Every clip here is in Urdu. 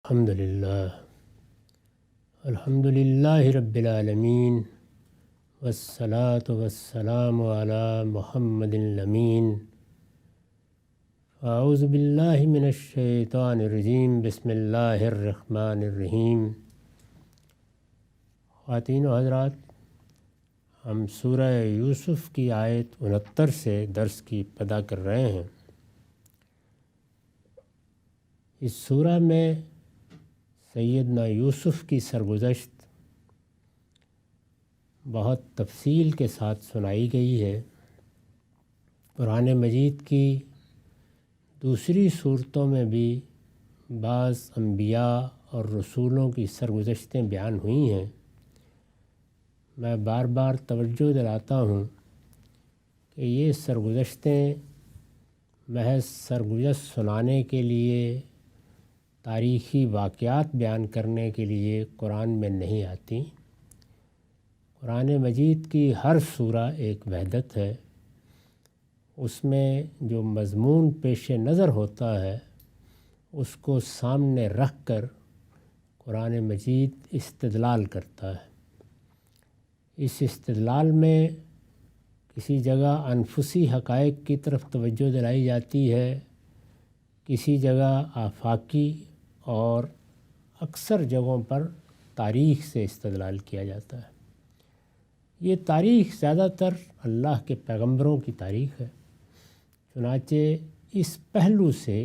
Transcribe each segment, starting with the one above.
الحمد للہ رب العالمین والصلاة والسلام علی محمد الامین۔ اعوذ باللہ من الشیطان الرجیم، بسم اللہ الرحمن الرحیم۔ خواتین و حضرات، ہم سورہ یوسف کی آیت 69 سے درس کی ابتدا کر رہے ہیں۔ اس سورہ میں سیدنا یوسف کی سرگزشت بہت تفصیل کے ساتھ سنائی گئی ہے۔ قرآن مجید کی دوسری صورتوں میں بھی بعض انبیاء اور رسولوں کی سرگزشتیں بیان ہوئی ہیں۔ میں بار بار توجہ دلاتا ہوں کہ یہ سرگزشتیں محض سرگزشت سنانے کے لیے، تاریخی واقعات بیان کرنے کے لیے قرآن میں نہیں آتی۔ قرآن مجید کی ہر سورہ ایک وحدت ہے۔ اس میں جو مضمون پیش نظر ہوتا ہے اس کو سامنے رکھ کر قرآن مجید استدلال کرتا ہے۔ اس استدلال میں کسی جگہ انفسی حقائق کی طرف توجہ دلائی جاتی ہے، کسی جگہ آفاقی، اور اکثر جگہوں پر تاریخ سے استدلال کیا جاتا ہے۔ یہ تاریخ زیادہ تر اللہ کے پیغمبروں کی تاریخ ہے، چنانچہ اس پہلو سے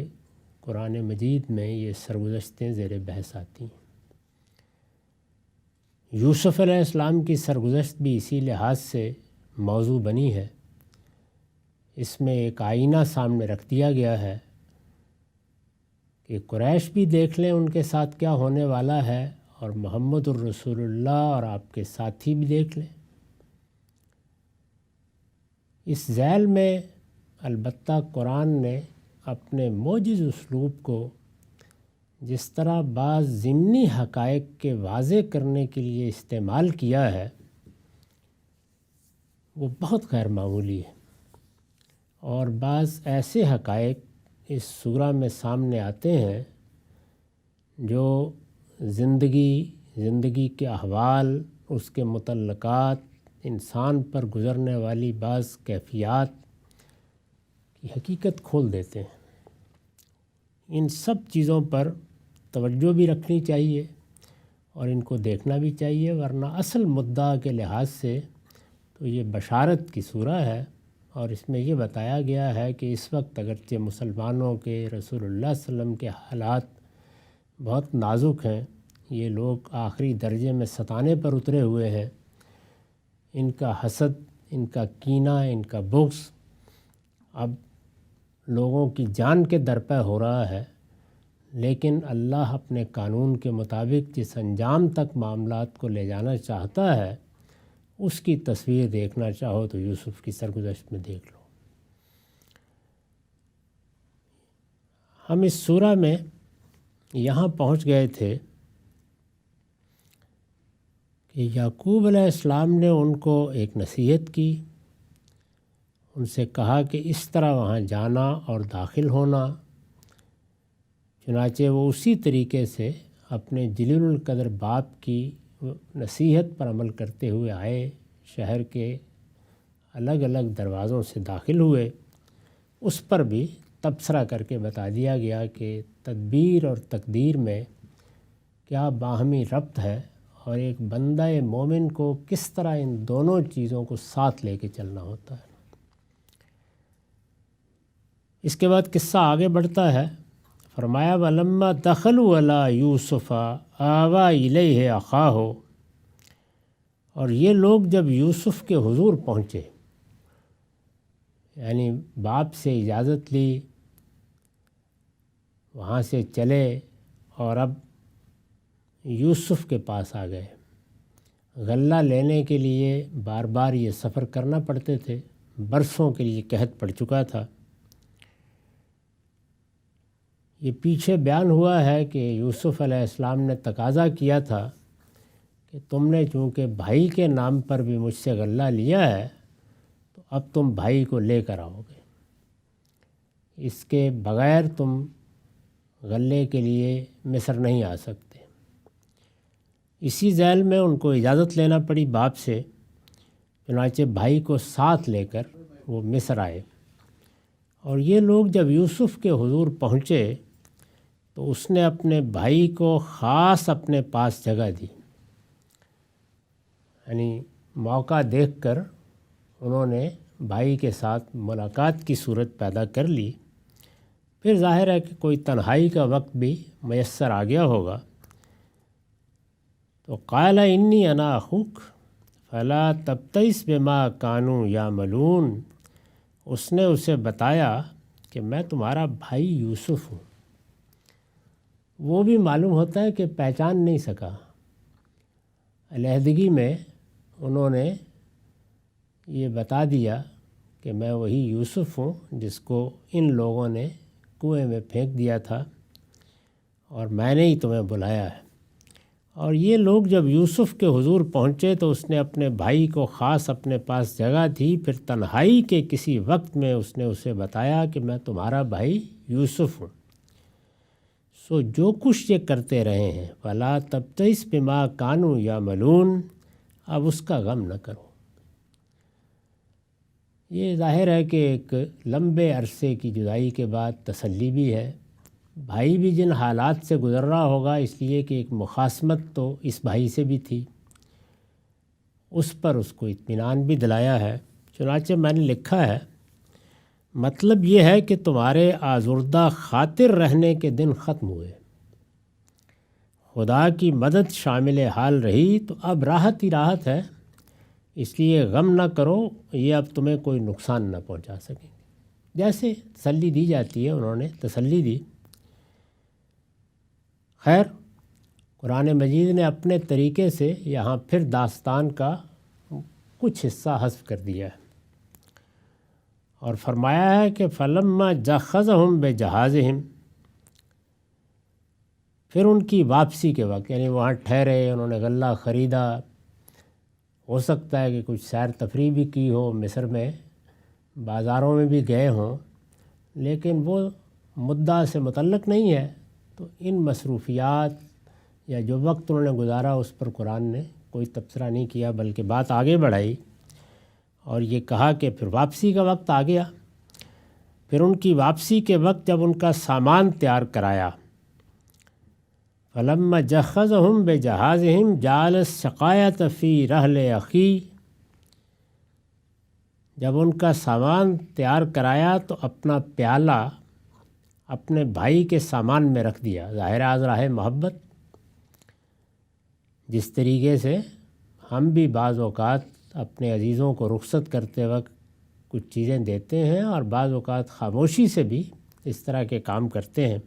قرآن مجید میں یہ سرگزشتیں زیر بحث آتی ہیں۔ یوسف علیہ السلام کی سرگزشت بھی اسی لحاظ سے موضوع بنی ہے۔ اس میں ایک آئینہ سامنے رکھ دیا گیا ہے کہ قریش بھی دیکھ لیں ان کے ساتھ کیا ہونے والا ہے، اور محمد الرسول اللہ اور آپ کے ساتھی بھی دیکھ لیں۔ اس ذیل میں البتہ قرآن نے اپنے موجز اسلوب کو جس طرح بعض ضمنی حقائق کے واضح کرنے کے لیے استعمال کیا ہے وہ بہت غیر معمولی ہے، اور بعض ایسے حقائق اس سورہ میں سامنے آتے ہیں جو زندگی کے احوال، اس کے متعلقات، انسان پر گزرنے والی بعض کیفیات کی حقیقت کھول دیتے ہیں۔ ان سب چیزوں پر توجہ بھی رکھنی چاہیے اور ان کو دیکھنا بھی چاہیے، ورنہ اصل مدعا کے لحاظ سے تو یہ بشارت کی سورہ ہے، اور اس میں یہ بتایا گیا ہے کہ اس وقت اگرچہ مسلمانوں کے، رسول اللہ صلی اللہ علیہ وسلم کے حالات بہت نازک ہیں، یہ لوگ آخری درجے میں ستانے پر اترے ہوئے ہیں، ان کا حسد، ان کا کینہ، ان کا بغض اب لوگوں کی جان کے درپے ہو رہا ہے، لیکن اللہ اپنے قانون کے مطابق جس انجام تک معاملات کو لے جانا چاہتا ہے اس کی تصویر دیکھنا چاہو تو یوسف کی سرگزشت میں دیکھ لو۔ ہم اس سورہ میں یہاں پہنچ گئے تھے کہ یعقوب علیہ السلام نے ان کو ایک نصیحت کی، ان سے کہا کہ اس طرح وہاں جانا اور داخل ہونا۔ چنانچہ وہ اسی طریقے سے اپنے جلیل القدر باپ کی نصیحت پر عمل کرتے ہوئے آئے، شہر کے الگ الگ دروازوں سے داخل ہوئے۔ اس پر بھی تبصرہ کر کے بتا دیا گیا کہ تدبیر اور تقدیر میں کیا باہمی ربط ہے، اور ایک بندہ مومن کو کس طرح ان دونوں چیزوں کو ساتھ لے کے چلنا ہوتا ہے۔ اس کے بعد قصہ آگے بڑھتا ہے۔ فرمایا وَلَمَّا دَخَلُوا عَلَىٰ يُوسُفَ آوَىٰ إِلَيْهِ أَخَاهُ، اور یہ لوگ جب یوسف کے حضور پہنچے، یعنی باپ سے اجازت لی، وہاں سے چلے اور اب یوسف کے پاس آ گئے۔ غلہ لینے کے لیے بار بار یہ سفر کرنا پڑتے تھے، برسوں کے لیے قحط پڑ چکا تھا۔ یہ پیچھے بیان ہوا ہے کہ یوسف علیہ السلام نے تقاضا کیا تھا کہ تم نے چونکہ بھائی کے نام پر بھی مجھ سے غلہ لیا ہے تو اب تم بھائی کو لے کر آؤ گے، اس کے بغیر تم غلے کے لیے مصر نہیں آ سکتے۔ اسی ذیل میں ان کو اجازت لینا پڑی باپ سے، چنانچہ بھائی کو ساتھ لے کر وہ مصر آئے۔ اور یہ لوگ جب یوسف کے حضور پہنچے تو اس نے اپنے بھائی کو خاص اپنے پاس جگہ دی، یعنی موقع دیکھ کر انہوں نے بھائی کے ساتھ ملاقات کی صورت پیدا کر لی۔ پھر ظاہر ہے کہ کوئی تنہائی کا وقت بھی میسر آ گیا ہوگا، تو قال انی انا اخوک فلا تبتئس بما کانوا یعملون، اس نے اسے بتایا کہ میں تمہارا بھائی یوسف ہوں۔ وہ بھی معلوم ہوتا ہے کہ پہچان نہیں سکا۔ علیحدگی میں انہوں نے یہ بتا دیا کہ میں وہی یوسف ہوں جس کو ان لوگوں نے کنویں میں پھینک دیا تھا، اور میں نے ہی تمہیں بلایا ہے۔ اور یہ لوگ جب یوسف کے حضور پہنچے تو اس نے اپنے بھائی کو خاص اپنے پاس جگہ دی۔ پھر تنہائی کے کسی وقت میں اس نے اسے بتایا کہ میں تمہارا بھائی یوسف ہوں۔ سو جو کچھ یہ کرتے رہے ہیں فلا تبتئس بما کانوا یعملون، اب اس کا غم نہ کرو۔ یہ ظاہر ہے کہ ایک لمبے عرصے کی جدائی کے بعد تسلی بھی ہے۔ بھائی بھی جن حالات سے گزر رہا ہوگا، اس لیے کہ ایک مخاصمت تو اس بھائی سے بھی تھی، اس پر اس کو اطمینان بھی دلایا ہے۔ چنانچہ میں نے لکھا ہے، مطلب یہ ہے کہ تمہارے آزردہ خاطر رہنے کے دن ختم ہوئے، خدا کی مدد شامل حال رہی، تو اب راحت ہی راحت ہے، اس لیے غم نہ کرو، یہ اب تمہیں کوئی نقصان نہ پہنچا سکیں گے۔ جیسے تسلی دی جاتی ہے انہوں نے تسلی دی۔ خیر، قرآن مجید نے اپنے طریقے سے یہاں پھر داستان کا کچھ حصہ حذف کر دیا ہے اور فرمایا ہے کہ فلما جخذہم بجہازہم، پھر ان کی واپسی کے وقت، یعنی وہاں ٹھہرے، انہوں نے غلہ خریدا، ہو سکتا ہے کہ کچھ سیر تفریح بھی کی ہو، مصر میں بازاروں میں بھی گئے ہوں، لیکن وہ مدعا سے متعلق نہیں ہے، تو ان مصروفیات یا جو وقت انہوں نے گزارا اس پر قرآن نے کوئی تبصرہ نہیں کیا، بلکہ بات آگے بڑھائی اور یہ کہا کہ پھر واپسی کا وقت آ گیا۔ پھر ان کی واپسی کے وقت جب ان کا سامان تیار کرایا، فلما جخذہم بجہازہم جعل السقایۃ فی رحل اخی، جب ان کا سامان تیار کرایا تو اپنا پیالہ اپنے بھائی کے سامان میں رکھ دیا۔ ظاہر راہ محبت، جس طریقے سے ہم بھی بعض اوقات اپنے عزیزوں کو رخصت کرتے وقت کچھ چیزیں دیتے ہیں اور بعض اوقات خاموشی سے بھی اس طرح کے کام کرتے ہیں۔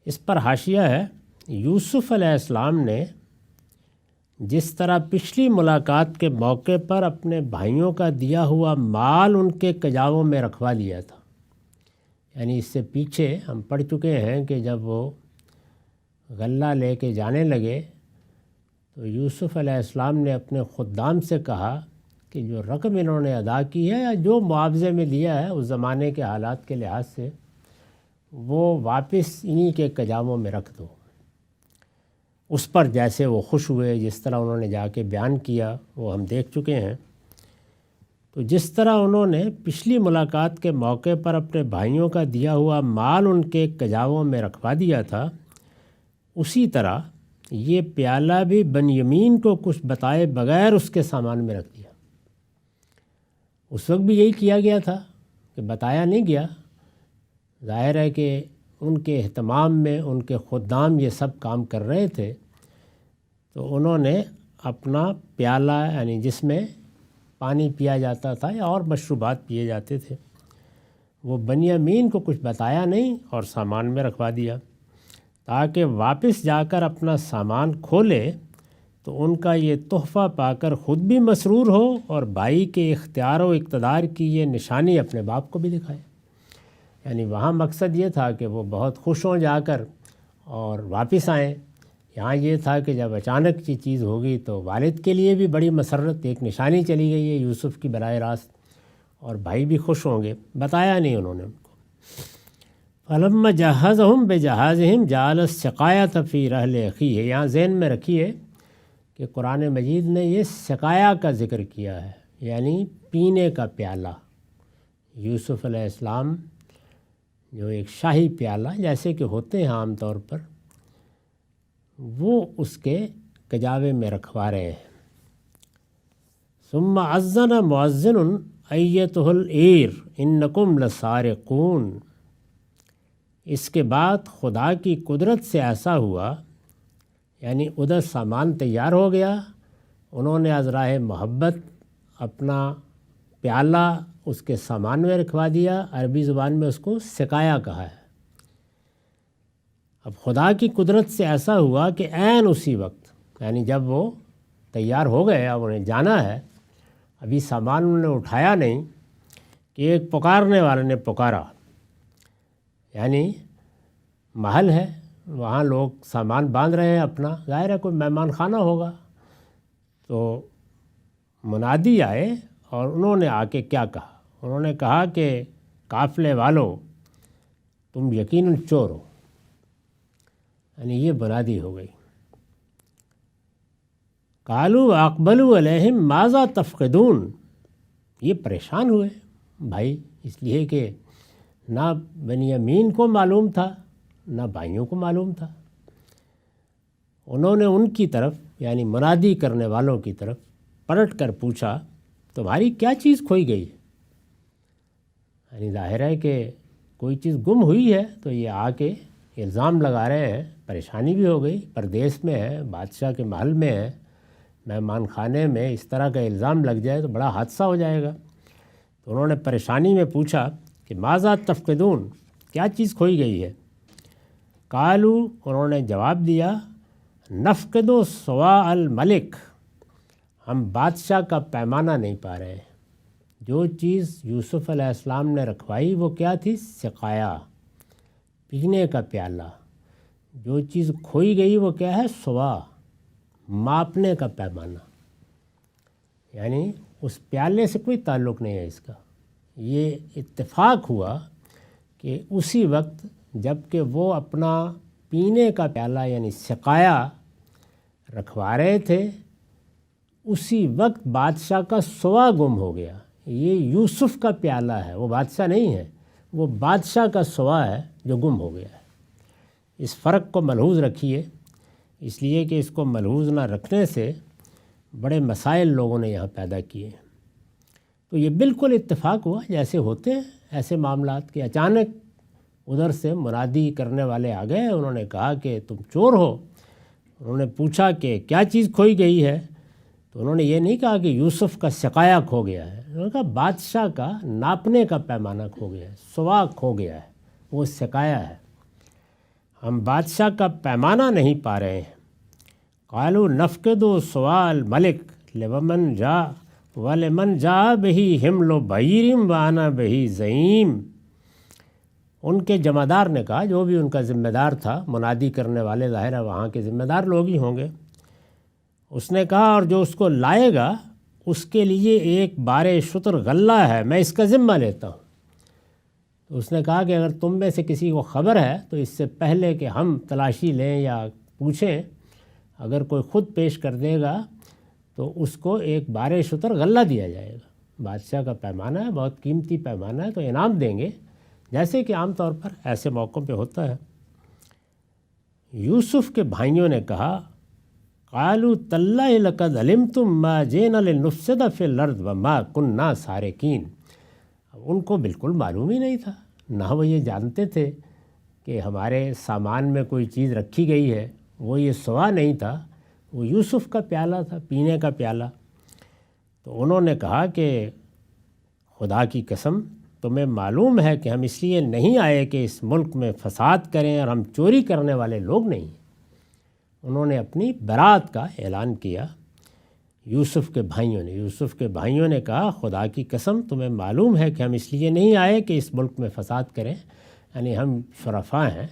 اس پر حاشیہ ہے، یوسف علیہ السلام نے جس طرح پچھلی ملاقات کے موقع پر اپنے بھائیوں کا دیا ہوا مال ان کے کجاووں میں رکھوا لیا تھا، یعنی اس سے پیچھے ہم پڑھ چکے ہیں کہ جب وہ غلہ لے کے جانے لگے تو یوسف علیہ السلام نے اپنے خدام سے کہا کہ جو رقم انہوں نے ادا کی ہے یا جو معاوضے میں دیا ہے اس زمانے کے حالات کے لحاظ سے، وہ واپس انہی کے کجاووں میں رکھ دو۔ اس پر جیسے وہ خوش ہوئے، جس طرح انہوں نے جا کے بیان کیا وہ ہم دیکھ چکے ہیں۔ تو جس طرح انہوں نے پچھلی ملاقات کے موقع پر اپنے بھائیوں کا دیا ہوا مال ان کے کجاووں میں رکھوا دیا تھا، اسی طرح یہ پیالہ بھی بنیامین کو کچھ بتائے بغیر اس کے سامان میں رکھ دیا۔ اس وقت بھی یہی کیا گیا تھا کہ بتایا نہیں گیا۔ ظاہر ہے کہ ان کے اہتمام میں ان کے خدام یہ سب کام کر رہے تھے، تو انہوں نے اپنا پیالہ، یعنی جس میں پانی پیا جاتا تھا یا اور مشروبات پیے جاتے تھے، وہ بنیامین کو کچھ بتایا نہیں اور سامان میں رکھوا دیا، تاکہ واپس جا کر اپنا سامان کھولے تو ان کا یہ تحفہ پا کر خود بھی مسرور ہو اور بھائی کے اختیار و اقتدار کی یہ نشانی اپنے باپ کو بھی دکھائے۔ یعنی وہاں مقصد یہ تھا کہ وہ بہت خوش ہوں جا کر اور واپس آئیں، یہاں یہ تھا کہ جب اچانک یہ چیز ہوگی تو والد کے لیے بھی بڑی مسرت، ایک نشانی چلی گئی ہے یوسف کی براہ راست، اور بھائی بھی خوش ہوں گے، بتایا نہیں انہوں نے ان کو۔ فلما جہزہم بجہازہم جعل السقایۃ فی رحل اخیہ، یہاں ذہن میں رکھیے کہ قرآن مجید نے یہ سقایا کا ذکر کیا ہے، یعنی پینے کا پیالہ۔ یوسف علیہ السلام جو ایک شاہی پیالہ جیسے کہ ہوتے ہیں عام طور پر، وہ اس کے کجاوے میں رکھوا رہے ہیں۔ ثم اذن مؤذن ایتہ العیر انکم لسارقون، اس کے بعد خدا کی قدرت سے ایسا ہوا، یعنی ادھر سامان تیار ہو گیا، انہوں نے از راہ محبت اپنا پیالہ اس کے سامان میں رکھوا دیا، عربی زبان میں اس کو سقایا کہا ہے۔ اب خدا کی قدرت سے ایسا ہوا کہ عین اسی وقت، یعنی جب وہ تیار ہو گئے، اب انہیں جانا ہے، ابھی سامان انہوں نے اٹھایا نہیں کہ ایک پکارنے والے نے پکارا، یعنی محل ہے، وہاں لوگ سامان باندھ رہے ہیں اپنا، ظاہر ہے کوئی مہمان خانہ ہوگا، تو منادی آئے اور انہوں نے آ کے کیا کہا؟ انہوں نے کہا کہ قافلے والو تم یقیناً چور ہو، یعنی یہ منادی ہو گئی۔ قالوا اقبلوا علیہم ماذا تفقدون، یہ پریشان ہوئے بھائی، اس لیے کہ نہ بنیامین کو معلوم تھا نہ بھائیوں کو معلوم تھا۔ انہوں نے ان کی طرف، یعنی منادی کرنے والوں کی طرف پلٹ کر پوچھا تمہاری کیا چیز کھوئی گئی ہے؟ یعنی ظاہر ہے کہ کوئی چیز گم ہوئی ہے تو یہ آ کے الزام لگا رہے ہیں، پریشانی بھی ہو گئی، پردیس میں ہے، بادشاہ کے محل میں ہے، مہمان خانے میں اس طرح کا الزام لگ جائے تو بڑا حادثہ ہو جائے گا۔ تو انہوں نے پریشانی میں پوچھا کہ ماذا تفقدون، کیا چیز کھوئی گئی ہے؟ قالو، انہوں نے جواب دیا نفقد صواع الملک، ہم بادشاہ کا پیمانہ نہیں پا رہے۔ جو چیز یوسف علیہ السلام نے رکھوائی وہ کیا تھی؟ سقایا، پینے کا پیالہ۔ جو چیز کھوئی گئی وہ کیا ہے؟ صواع، ماپنے کا پیمانہ، یعنی اس پیالے سے کوئی تعلق نہیں ہے اس کا۔ یہ اتفاق ہوا کہ اسی وقت جب کہ وہ اپنا پینے کا پیالہ یعنی سقایا رکھوا رہے تھے، اسی وقت بادشاہ کا صواع گم ہو گیا۔ یہ یوسف کا پیالہ ہے، وہ بادشاہ نہیں ہے، وہ بادشاہ کا صواع ہے جو گم ہو گیا ہے۔ اس فرق کو ملحوظ رکھیے، اس لیے کہ اس کو ملحوظ نہ رکھنے سے بڑے مسائل لوگوں نے یہاں پیدا کیے۔ تو یہ بالکل اتفاق ہوا جیسے ہوتے ہیں ایسے معاملات کے، اچانک ادھر سے منادی کرنے والے آ گئے، انہوں نے کہا کہ تم چور ہو۔ انہوں نے پوچھا کہ کیا چیز کھوئی گئی ہے؟ تو انہوں نے یہ نہیں کہا کہ یوسف کا سقایا کھو گیا ہے، انہوں نے کہا بادشاہ کا ناپنے کا پیمانہ کھو گیا ہے، صواع کھو گیا ہے، وہ سقایا ہے، ہم بادشاہ کا پیمانہ نہیں پا رہے ہیں۔ قالوا نفقد صواع الملک ولمن جاء بہ حمل بعیر وانا بہ زعیم۔ ان کے ذمہ دار نے کہا، جو بھی ان کا ذمہ دار تھا، منادی کرنے والے ظاہر ہے وہاں کے ذمہ دار لوگ ہی ہوں گے، اس نے کہا اور جو اس کو لائے گا اس کے لیے ایک بار شتر غلہ ہے، میں اس کا ذمہ لیتا ہوں۔ تو اس نے کہا کہ اگر تم میں سے کسی کو خبر ہے تو اس سے پہلے کہ ہم تلاشی لیں یا پوچھیں، اگر کوئی خود پیش کر دے گا تو اس کو ایک بار شتر غلہ دیا جائے گا۔ بادشاہ کا پیمانہ ہے، بہت قیمتی پیمانہ ہے، تو انعام دیں گے، جیسے کہ عام طور پر ایسے موقعوں پہ ہوتا ہے۔ یوسف کے بھائیوں نے کہا قالوا تاللہ لقد علمتم ما جئنا لنفسد فی الارض وما کننا سارقین۔ ان کو بالکل معلوم ہی نہیں تھا، نہ وہ یہ جانتے تھے کہ ہمارے سامان میں کوئی چیز رکھی گئی ہے، وہ یہ صواع نہیں تھا، وہ یوسف کا پیالہ تھا، پینے کا پیالہ۔ تو انہوں نے کہا کہ خدا کی قسم تمہیں معلوم ہے کہ ہم اس لیے نہیں آئے کہ اس ملک میں فساد کریں، اور ہم چوری کرنے والے لوگ نہیں ہیں۔ انہوں نے اپنی برات کا اعلان کیا یوسف کے بھائیوں نے کہا خدا کی قسم تمہیں معلوم ہے کہ ہم اس لیے نہیں آئے کہ اس ملک میں فساد کریں، یعنی ہم شرفاء ہیں،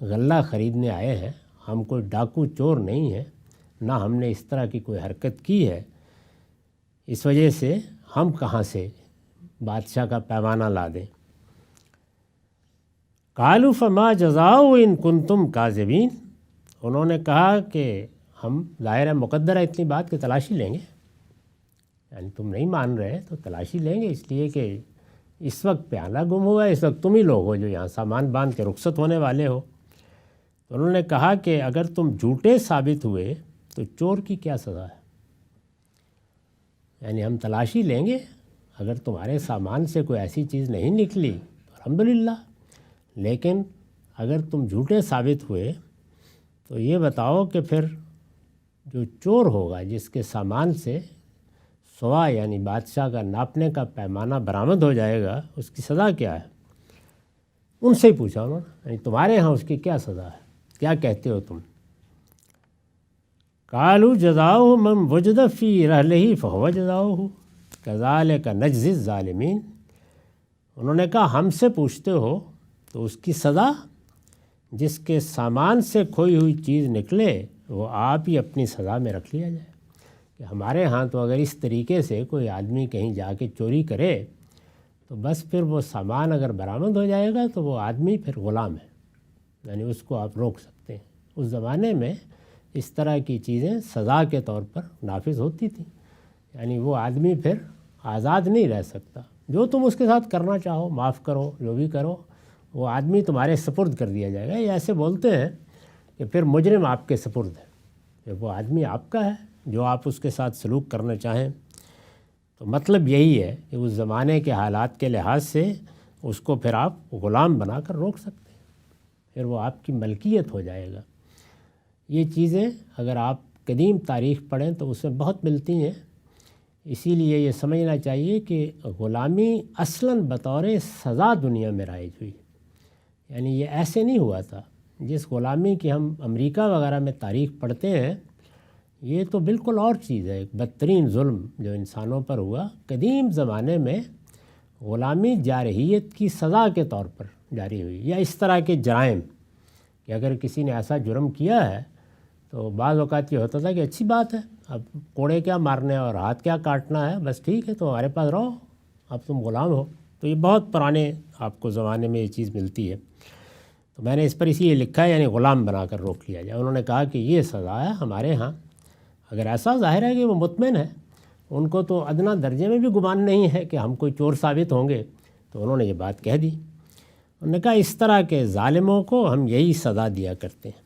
غلہ خریدنے آئے ہیں، ہم کوئی ڈاکو چور نہیں ہیں، نہ ہم نے اس طرح کی کوئی حرکت کی ہے، اس وجہ سے ہم کہاں سے بادشاہ کا پیمانہ لا دیں۔ قالوا فما جزاؤ ان کنتم کاذبین، انہوں نے کہا کہ ہم ظاہر ہے مقدر ہے اتنی بات کہ تلاشی لیں گے، یعنی تم نہیں مان رہے تو تلاشی لیں گے، اس لیے کہ اس وقت پیالہ گم ہوا ہے، اس وقت تم ہی لوگ ہو جو یہاں سامان باندھ کے رخصت ہونے والے ہو۔ تو انہوں نے کہا کہ اگر تم جھوٹے ثابت ہوئے تو چور کی کیا سزا ہے، یعنی ہم تلاشی لیں گے، اگر تمہارے سامان سے کوئی ایسی چیز نہیں نکلی تو الحمدللہ، لیکن اگر تم جھوٹے ثابت ہوئے تو یہ بتاؤ کہ پھر جو چور ہوگا جس کے سامان سے سوا یعنی بادشاہ کا ناپنے کا پیمانہ برآمد ہو جائے گا اس کی سزا کیا ہے؟ ان سے ہی پوچھا انہوں نے، یعنی تمہارے ہاں اس کی کیا سزا ہے، کیا کہتے ہو تم؟ قالوا جزاؤہ من وجد فی رحلہ فہو جزاؤہ کذالک نجزی الظالمین، انہوں نے کہا ہم سے پوچھتے ہو تو اس کی سزا جس کے سامان سے کھوئی ہوئی چیز نکلے وہ آپ ہی اپنی سزا میں رکھ لیا جائے، کہ ہمارے ہاں تو اگر اس طریقے سے کوئی آدمی کہیں جا کے چوری کرے تو بس پھر وہ سامان اگر برآمد ہو جائے گا تو وہ آدمی پھر غلام ہے، یعنی اس کو آپ روک سکتے ہیں۔ اس زمانے میں اس طرح کی چیزیں سزا کے طور پر نافذ ہوتی تھیں، یعنی وہ آدمی پھر آزاد نہیں رہ سکتا، جو تم اس کے ساتھ کرنا چاہو، معاف کرو، جو بھی کرو، وہ آدمی تمہارے سپرد کر دیا جائے گا۔ یہ ایسے بولتے ہیں کہ پھر مجرم آپ کے سپرد ہے، کہ وہ آدمی آپ کا ہے، جو آپ اس کے ساتھ سلوک کرنا چاہیں۔ تو مطلب یہی ہے کہ اس زمانے کے حالات کے لحاظ سے اس کو پھر آپ غلام بنا کر روک سکتے ہیں، پھر وہ آپ کی ملکیت ہو جائے گا۔ یہ چیزیں اگر آپ قدیم تاریخ پڑھیں تو اس میں بہت ملتی ہیں، اسی لیے یہ سمجھنا چاہیے کہ غلامی اصلاً بطور سزا دنیا میں رائج ہوئی، یعنی یہ ایسے نہیں ہوا تھا۔ جس غلامی کی ہم امریکہ وغیرہ میں تاریخ پڑھتے ہیں یہ تو بالکل اور چیز ہے، ایک بدترین ظلم جو انسانوں پر ہوا۔ قدیم زمانے میں غلامی جارحیت کی سزا کے طور پر جاری ہوئی، یا اس طرح کے جرائم کہ اگر کسی نے ایسا جرم کیا ہے تو بعض اوقات یہ ہوتا تھا کہ اچھی بات ہے، اب کوڑے کیا مارنے اور ہاتھ کیا کاٹنا ہے، بس ٹھیک ہے تو ہمارے پاس رہو، اب تم غلام ہو۔ تو یہ بہت پرانے آپ کو زمانے میں یہ چیز ملتی ہے، تو میں نے اس پر اسی لیے لکھا ہے، یعنی غلام بنا کر روک لیا جائے۔ انہوں نے کہا کہ یہ سزا ہے ہمارے ہاں، اگر ایسا ظاہر ہے کہ وہ مطمئن ہے، ان کو تو ادنیٰ درجے میں بھی گمان نہیں ہے کہ ہم کوئی چور ثابت ہوں گے، تو انہوں نے یہ بات کہہ دی۔ انہوں نے کہا اس طرح کے ظالموں کو ہم یہی سزا دیا کرتے ہیں۔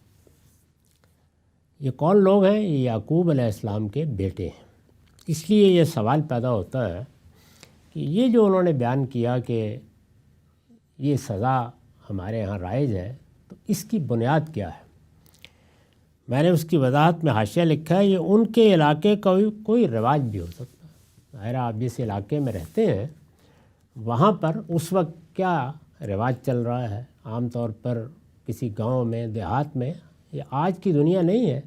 یہ کون لوگ ہیں؟ یہ یعقوب علیہ السلام کے بیٹے ہیں۔ اس لیے یہ سوال پیدا ہوتا ہے کہ یہ جو انہوں نے بیان کیا کہ یہ سزا ہمارے ہاں رائج ہے، تو اس کی بنیاد کیا ہے؟ میں نے اس کی وضاحت میں حاشیہ لکھا ہے، یہ ان کے علاقے کا کوئی رواج بھی ہو سکتا ہے۔ ظاہر آپ جس علاقے میں رہتے ہیں وہاں پر اس وقت کیا رواج چل رہا ہے، عام طور پر کسی گاؤں میں، دیہات میں، یہ آج کی دنیا نہیں ہے،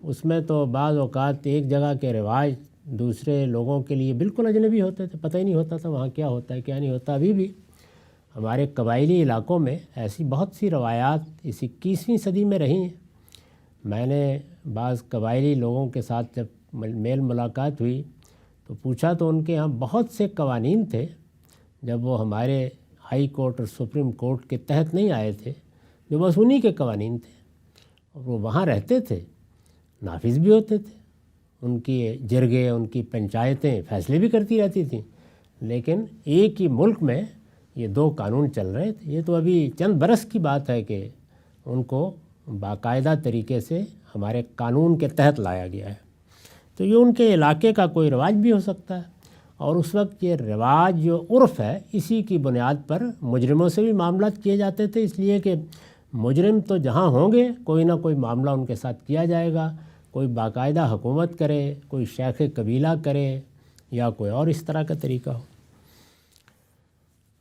اس میں تو بعض اوقات ایک جگہ کے رواج دوسرے لوگوں کے لیے بالکل اجنبی ہوتے تھے، پتہ ہی نہیں ہوتا تھا وہاں کیا ہوتا ہے کیا نہیں ہوتا۔ ابھی بھی ہمارے قبائلی علاقوں میں ایسی بہت سی روایات اس 21ویں صدی میں رہی ہیں۔ میں نے بعض قبائلی لوگوں کے ساتھ جب میل ملاقات ہوئی تو پوچھا تو ان کے ہاں بہت سے قوانین تھے، جب وہ ہمارے ہائی کورٹ اور سپریم کورٹ کے تحت نہیں آئے تھے، جو بس انہی کے قوانین تھے، اور وہ وہاں رہتے تھے، نافذ بھی ہوتے تھے، ان کی جرگیں، ان کی پنچایتیں فیصلے بھی کرتی رہتی تھیں، لیکن ایک ہی ملک میں یہ دو قانون چل رہے تھے۔ یہ تو ابھی چند برس کی بات ہے کہ ان کو باقاعدہ طریقے سے ہمارے قانون کے تحت لایا گیا ہے۔ تو یہ ان کے علاقے کا کوئی رواج بھی ہو سکتا ہے، اور اس وقت یہ رواج جو عرف ہے اسی کی بنیاد پر مجرموں سے بھی معاملات کیے جاتے تھے، اس لیے کہ مجرم تو جہاں ہوں گے کوئی نہ کوئی معاملہ ان کے ساتھ کیا جائے گا، کوئی باقاعدہ حکومت کرے، کوئی شیخ قبیلہ کرے، یا کوئی اور اس طرح کا طریقہ ہو۔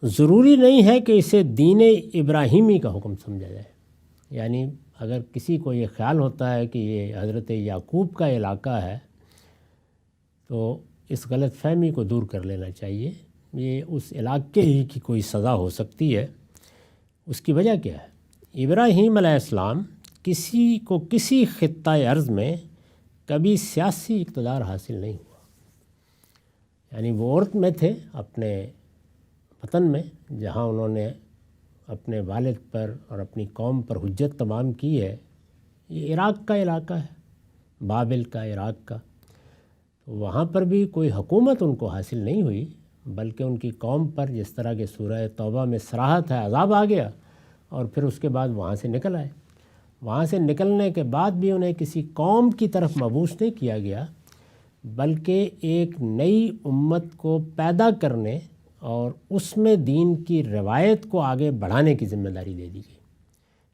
ضروری نہیں ہے کہ اسے دین ابراہیمی کا حکم سمجھا جائے، یعنی اگر کسی کو یہ خیال ہوتا ہے کہ یہ حضرت یعقوب کا علاقہ ہے تو اس غلط فہمی کو دور کر لینا چاہیے، یہ اس علاقے ہی کی کوئی سزا ہو سکتی ہے۔ اس کی وجہ کیا ہے؟ ابراہیم علیہ السلام کسی خطہ ارض میں کبھی سیاسی اقتدار حاصل نہیں ہوا، یعنی وہ عورت میں تھے اپنے وطن میں جہاں انہوں نے اپنے والد پر اور اپنی قوم پر حجت تمام کی ہے، یہ عراق کا علاقہ ہے، بابل کا، عراق کا۔ وہاں پر بھی کوئی حکومت ان کو حاصل نہیں ہوئی، بلکہ ان کی قوم پر جس طرح کے سورہ توبہ میں صراحت ہے، عذاب آ گیا، اور پھر اس کے بعد وہاں سے نکل آئے۔ وہاں سے نکلنے کے بعد بھی انہیں کسی قوم کی طرف مبعوث نہیں کیا گیا، بلکہ ایک نئی امت کو پیدا کرنے اور اس میں دین کی روایت کو آگے بڑھانے کی ذمہ داری دے دی گئی۔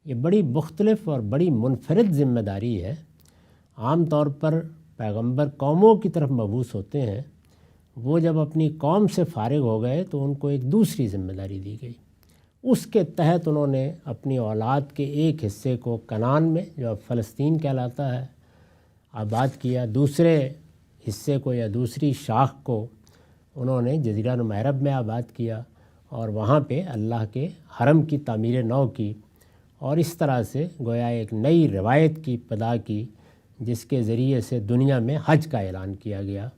یہ بڑی مختلف اور بڑی منفرد ذمہ داری ہے۔ عام طور پر پیغمبر قوموں کی طرف مبعوث ہوتے ہیں، وہ جب اپنی قوم سے فارغ ہو گئے تو ان کو ایک دوسری ذمہ داری دی گئی۔ اس کے تحت انہوں نے اپنی اولاد کے ایک حصے کو کنعان میں، جو اب فلسطین کہلاتا ہے، آباد کیا، دوسرے حصے کو یا دوسری شاخ کو انہوں نے جزیرہ نما عرب میں آباد کیا، اور وہاں پہ اللہ کے حرم کی تعمیر نو کی، اور اس طرح سے گویا ایک نئی روایت کی ابتدا کی، جس کے ذریعے سے دنیا میں حج کا اعلان کیا گیا،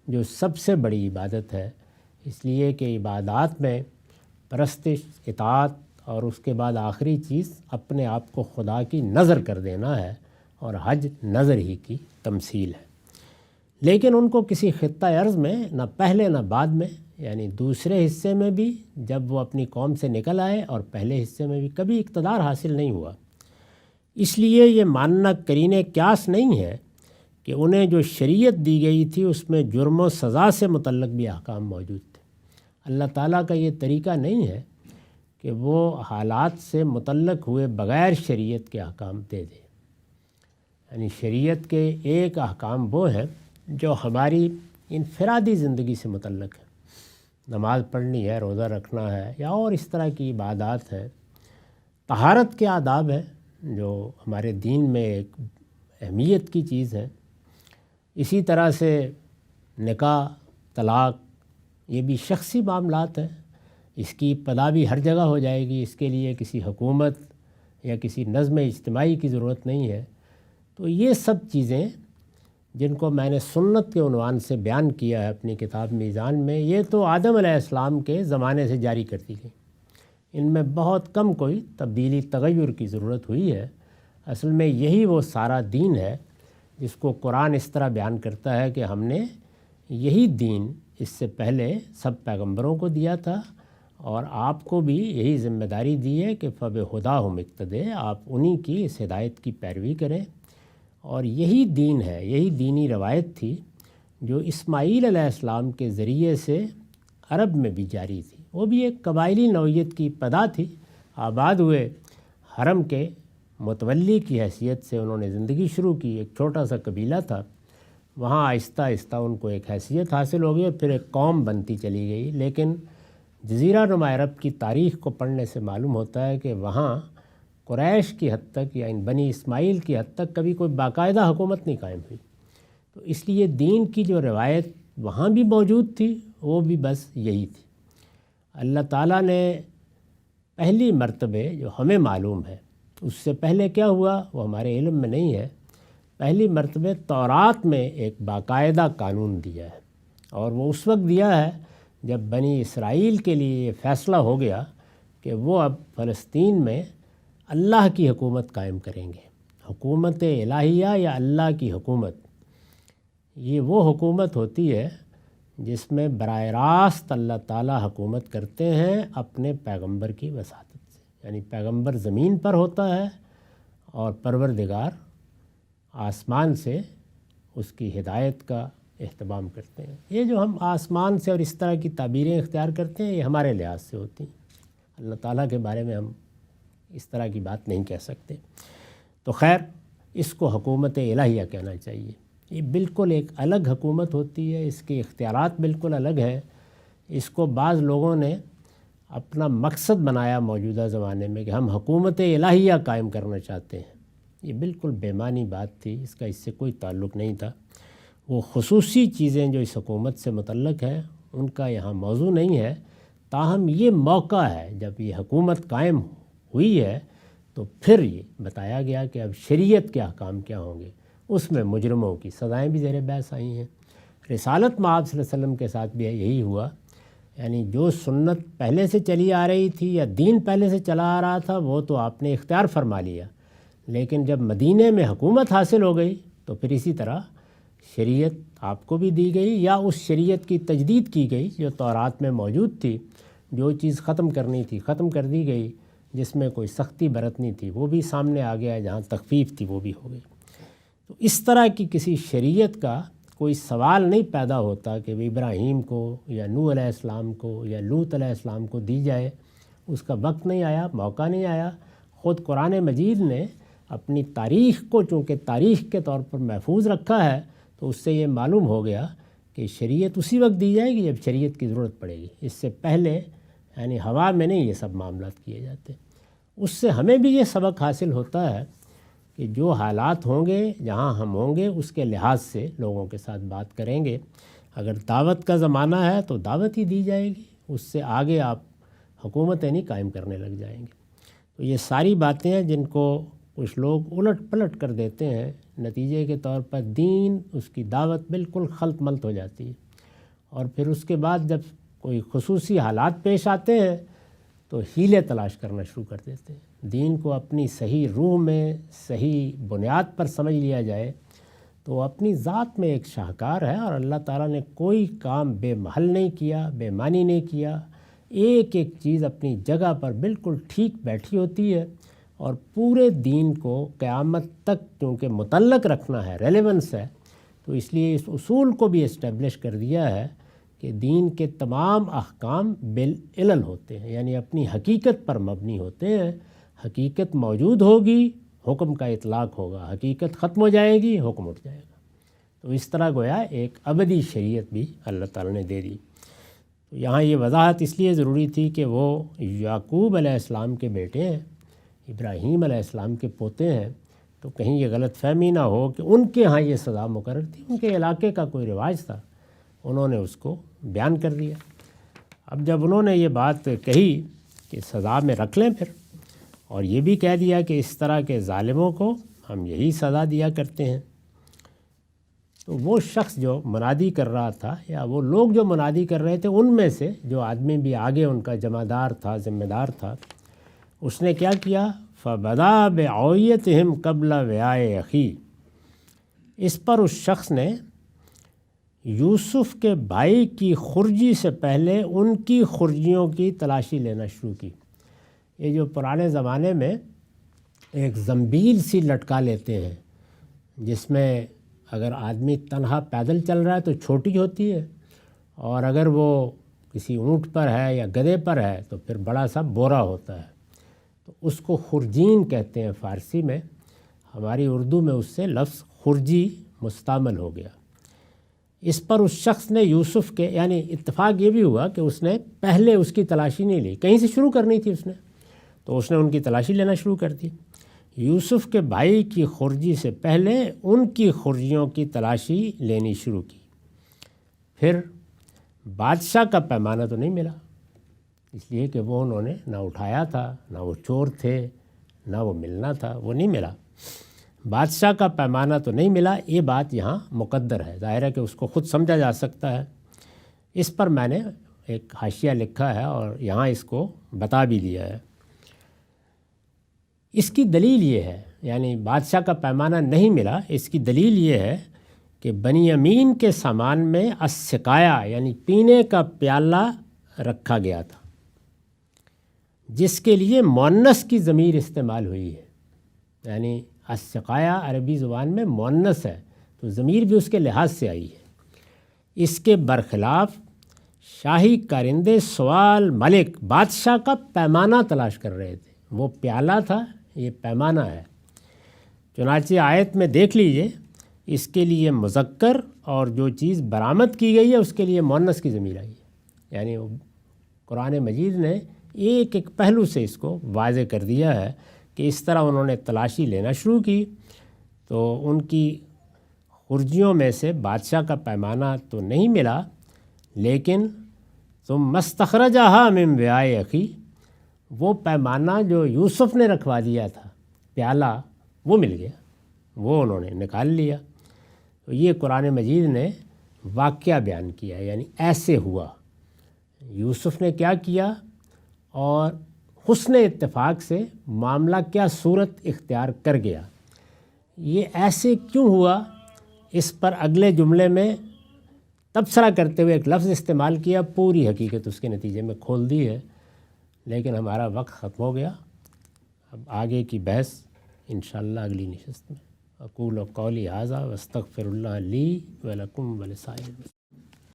جو سب سے بڑی عبادت ہے، اس لیے کہ عبادات میں پرستش، اطاعت، اور اس کے بعد آخری چیز اپنے آپ کو خدا کی نظر کر دینا ہے، اور حج نظر ہی کی تمثیل ہے۔ لیکن ان کو کسی خطہ ارض میں نہ پہلے نہ بعد میں، یعنی دوسرے حصے میں بھی جب وہ اپنی قوم سے نکل آئے، اور پہلے حصے میں بھی کبھی اقتدار حاصل نہیں ہوا۔ اس لیے یہ ماننا قرین قیاس نہیں ہے کہ انہیں جو شریعت دی گئی تھی اس میں جرم و سزا سے متعلق بھی احکام موجود تھے۔ اللہ تعالیٰ کا یہ طریقہ نہیں ہے کہ وہ حالات سے متعلق ہوئے بغیر شریعت کے احکام دے دے۔ یعنی شریعت کے ایک احکام وہ ہیں جو ہماری انفرادی زندگی سے متعلق ہے، نماز پڑھنی ہے، روزہ رکھنا ہے، یا اور اس طرح کی عبادات ہیں۔ طہارت کے آداب ہیں جو ہمارے دین میں ایک اہمیت کی چیز ہے۔ اسی طرح سے نکاح، طلاق، یہ بھی شخصی معاملات ہیں، اس کی ابتدا بھی ہر جگہ ہو جائے گی، اس کے لیے کسی حکومت یا کسی نظم اجتماعی کی ضرورت نہیں ہے۔ تو یہ سب چیزیں جن کو میں نے سنت کے عنوان سے بیان کیا ہے اپنی کتاب میزان میں، یہ تو آدم علیہ السلام کے زمانے سے جاری کر دی گئی۔ ان میں بہت کم کوئی تبدیلی، تغیر کی ضرورت ہوئی ہے۔ اصل میں یہی وہ سارا دین ہے جس کو قرآن اس طرح بیان کرتا ہے کہ ہم نے یہی دین اس سے پہلے سب پیغمبروں کو دیا تھا، اور آپ کو بھی یہی ذمہ داری دی ہے کہ فَبِہُدَاهُمْ اقتدوا، آپ انہی کی اس ہدایت کی پیروی کریں۔ اور یہی دین ہے، یہی دینی روایت تھی جو اسماعیل علیہ السلام کے ذریعے سے عرب میں بھی جاری تھی۔ وہ بھی ایک قبائلی نوعیت کی ابتدا تھی، آباد ہوئے، حرم کے متولی کی حیثیت سے انہوں نے زندگی شروع کی، ایک چھوٹا سا قبیلہ تھا، وہاں آہستہ آہستہ ان کو ایک حیثیت حاصل ہو گئی اور پھر ایک قوم بنتی چلی گئی۔ لیکن جزیرہ نما عرب کی تاریخ کو پڑھنے سے معلوم ہوتا ہے کہ وہاں قریش کی حد تک یا ان بنی اسماعیل کی حد تک کبھی کوئی باقاعدہ حکومت نہیں قائم ہوئی۔ تو اس لیے دین کی جو روایت وہاں بھی موجود تھی، وہ بھی بس یہی تھی۔ اللہ تعالیٰ نے پہلی مرتبہ جو ہمیں معلوم ہے، اس سے پہلے کیا ہوا وہ ہمارے علم میں نہیں ہے، پہلی مرتبہ تورات میں ایک باقاعدہ قانون دیا ہے، اور وہ اس وقت دیا ہے جب بنی اسرائیل کے لیے یہ فیصلہ ہو گیا کہ وہ اب فلسطین میں اللہ کی حکومت قائم کریں گے۔ حکومت الہیہ یا اللہ کی حکومت، یہ وہ حکومت ہوتی ہے جس میں براہ راست اللہ تعالیٰ حکومت کرتے ہیں اپنے پیغمبر کی وساطت سے، یعنی پیغمبر زمین پر ہوتا ہے اور پروردگار آسمان سے اس کی ہدایت کا اہتمام کرتے ہیں۔ یہ جو ہم آسمان سے اور اس طرح کی تعبیریں اختیار کرتے ہیں، یہ ہمارے لحاظ سے ہوتی ہیں، اللہ تعالیٰ کے بارے میں ہم اس طرح کی بات نہیں کہہ سکتے۔ تو خیر، اس کو حکومت الہیہ کہنا چاہیے۔ یہ بالکل ایک الگ حکومت ہوتی ہے، اس کے اختیارات بالکل الگ ہیں۔ اس کو بعض لوگوں نے اپنا مقصد بنایا موجودہ زمانے میں کہ ہم حکومت الہیہ قائم کرنا چاہتے ہیں۔ یہ بالکل بے معنی بات تھی، اس کا اس سے کوئی تعلق نہیں تھا۔ وہ خصوصی چیزیں جو اس حکومت سے متعلق ہیں ان کا یہاں موضوع نہیں ہے، تاہم یہ موقع ہے جب یہ حکومت قائم ہوئی ہے تو پھر یہ بتایا گیا کہ اب شریعت کے احکام کیا ہوں گے، اس میں مجرموں کی سزائیں بھی زیر بحث آئی ہیں۔ رسالت مآب صلی اللہ علیہ وسلم کے ساتھ بھی یہی ہوا یعنی جو سنت پہلے سے چلی آ رہی تھی یا دین پہلے سے چلا آ رہا تھا وہ تو آپ نے اختیار فرما لیا، لیکن جب مدینے میں حکومت حاصل ہو گئی تو پھر اسی طرح شریعت آپ کو بھی دی گئی یا اس شریعت کی تجدید کی گئی جو تورات میں موجود تھی۔ جو چیز ختم کرنی تھی ختم کر دی گئی، جس میں کوئی سختی برتنی تھی وہ بھی سامنے آ گیا، جہاں تخفیف تھی وہ بھی ہو گئی۔ تو اس طرح کی کسی شریعت کا کوئی سوال نہیں پیدا ہوتا کہ ابراہیم کو یا نوح علیہ السلام کو یا لوط علیہ السلام کو دی جائے، اس کا وقت نہیں آیا، موقع نہیں آیا۔ خود قرآن مجید نے اپنی تاریخ کو چونکہ تاریخ کے طور پر محفوظ رکھا ہے، تو اس سے یہ معلوم ہو گیا کہ شریعت اسی وقت دی جائے گی جب شریعت کی ضرورت پڑے گی، اس سے پہلے یعنی ہوا میں نہیں یہ سب معاملات کیے جاتے۔ اس سے ہمیں بھی یہ سبق حاصل ہوتا ہے کہ جو حالات ہوں گے، جہاں ہم ہوں گے، اس کے لحاظ سے لوگوں کے ساتھ بات کریں گے۔ اگر دعوت کا زمانہ ہے تو دعوت ہی دی جائے گی، اس سے آگے آپ حکومتیں نہیں قائم کرنے لگ جائیں گے۔ تو یہ ساری باتیں ہیں جن کو کچھ لوگ الٹ پلٹ کر دیتے ہیں، نتیجے کے طور پر دین، اس کی دعوت بالکل خلط ملط ہو جاتی ہے، اور پھر اس کے بعد جب کوئی خصوصی حالات پیش آتے ہیں تو ہیلے تلاش کرنا شروع کر دیتے ہیں۔ دین کو اپنی صحیح روح میں، صحیح بنیاد پر سمجھ لیا جائے تو اپنی ذات میں ایک شاہکار ہے، اور اللہ تعالیٰ نے کوئی کام بے محل نہیں کیا، بے معنی نہیں کیا۔ ایک ایک چیز اپنی جگہ پر بالکل ٹھیک بیٹھی ہوتی ہے، اور پورے دین کو قیامت تک کیونکہ متعلق رکھنا ہے، ریلیونس ہے، تو اس لیے اس اصول کو بھی اسٹیبلش کر دیا ہے کہ دین کے تمام احکام بالعلل ہوتے ہیں، یعنی اپنی حقیقت پر مبنی ہوتے ہیں۔ حقیقت موجود ہوگی، حکم کا اطلاق ہوگا، حقیقت ختم ہو جائے گی، حکم اٹھ جائے گا۔ تو اس طرح گویا ایک ابدی شریعت بھی اللہ تعالیٰ نے دے دی۔ تو یہاں یہ وضاحت اس لیے ضروری تھی کہ وہ یعقوب علیہ السلام کے بیٹے ہیں، ابراہیم علیہ السلام کے پوتے ہیں، تو کہیں یہ غلط فہمی نہ ہو کہ ان کے ہاں یہ سزا مقرر تھی۔ ان کے علاقے کا کوئی رواج تھا، انہوں نے اس کو بیان کر دیا۔ اب جب انہوں نے یہ بات کہی کہ سزا میں رکھ لیں پھر، اور یہ بھی کہہ دیا کہ اس طرح کے ظالموں کو ہم یہی سزا دیا کرتے ہیں، تو وہ شخص جو منادی کر رہا تھا یا وہ لوگ جو منادی کر رہے تھے، ان میں سے جو آدمی بھی آگے ان کا جمع دار تھا، ذمہ دار تھا، اس نے کیا کیا؟ فَبَدَا بِعَوْیَتِهِمْ قَبْلَ وِعَاءِ أَخِیهِ، اس پر اس شخص نے یوسف کے بھائی کی خرجی سے پہلے ان کی خرجیوں کی تلاشی لینا شروع کی۔ یہ جو پرانے زمانے میں ایک زنبیل سی لٹکا لیتے ہیں، جس میں اگر آدمی تنہا پیدل چل رہا ہے تو چھوٹی ہوتی ہے، اور اگر وہ کسی اونٹ پر ہے یا گدھے پر ہے تو پھر بڑا سا بورا ہوتا ہے، تو اس کو خرجین کہتے ہیں فارسی میں۔ ہماری اردو میں اس سے لفظ خرجی مستعمل ہو گیا۔ اس پر اس شخص نے یوسف کے، یعنی اتفاق یہ بھی ہوا کہ اس نے پہلے اس کی تلاشی نہیں لی، کہیں سے شروع کرنی تھی اس نے، تو اس نے ان کی تلاشی لینا شروع کر دی۔ یوسف کے بھائی کی خرجی سے پہلے ان کی خرجیوں کی تلاشی لینی شروع کی۔ پھر بادشاہ کا پیمانہ تو نہیں ملا، اس لیے کہ وہ انہوں نے نہ اٹھایا تھا، نہ وہ چور تھے، نہ وہ ملنا تھا، وہ نہیں ملا۔ بادشاہ کا پیمانہ تو نہیں ملا، یہ بات یہاں مقدر ہے، ظاہر ہے کہ اس کو خود سمجھا جا سکتا ہے۔ اس پر میں نے ایک حاشیہ لکھا ہے اور یہاں اس کو بتا بھی دیا ہے۔ اس کی دلیل یہ ہے، یعنی بادشاہ کا پیمانہ نہیں ملا، اس کی دلیل یہ ہے کہ بنیامین کے سامان میں السقایا یعنی پینے کا پیالہ رکھا گیا تھا، جس کے لیے مؤنث کی ضمیر استعمال ہوئی ہے، یعنی السقایا عربی زبان میں مؤنث ہے تو ضمیر بھی اس کے لحاظ سے آئی ہے۔ اس کے برخلاف شاہی کارندے سوال ملک بادشاہ کا پیمانہ تلاش کر رہے تھے، وہ پیالہ تھا، یہ پیمانہ ہے۔ چنانچہ آیت میں دیکھ لیجئے، اس کے لیے مذکر اور جو چیز برآمد کی گئی ہے اس کے لیے مؤنث کی ضمیر آئی ہے، یعنی قرآن مجید نے ایک ایک پہلو سے اس کو واضح کر دیا ہے کہ اس طرح انہوں نے تلاشی لینا شروع کی، تو ان کی خرجیوں میں سے بادشاہ کا پیمانہ تو نہیں ملا، لیکن ثم استخرجھا من وعاء اخی، وہ پیمانہ جو یوسف نے رکھوا دیا تھا، پیالہ، وہ مل گیا، وہ انہوں نے نکال لیا۔ تو یہ قرآن مجید نے واقعہ بیان کیا، یعنی ایسے ہوا، یوسف نے کیا کیا اور حسن اتفاق سے معاملہ کیا صورت اختیار کر گیا، یہ ایسے کیوں ہوا، اس پر اگلے جملے میں تبصرہ کرتے ہوئے ایک لفظ استعمال کیا، پوری حقیقت اس کے نتیجے میں کھول دی ہے۔ لیکن ہمارا وقت ختم ہو گیا، اب آگے کی بحث انشاءاللہ اگلی نشست میں۔ اقول قولی ھذا واستغفر اللہ لی ولکم ولسائر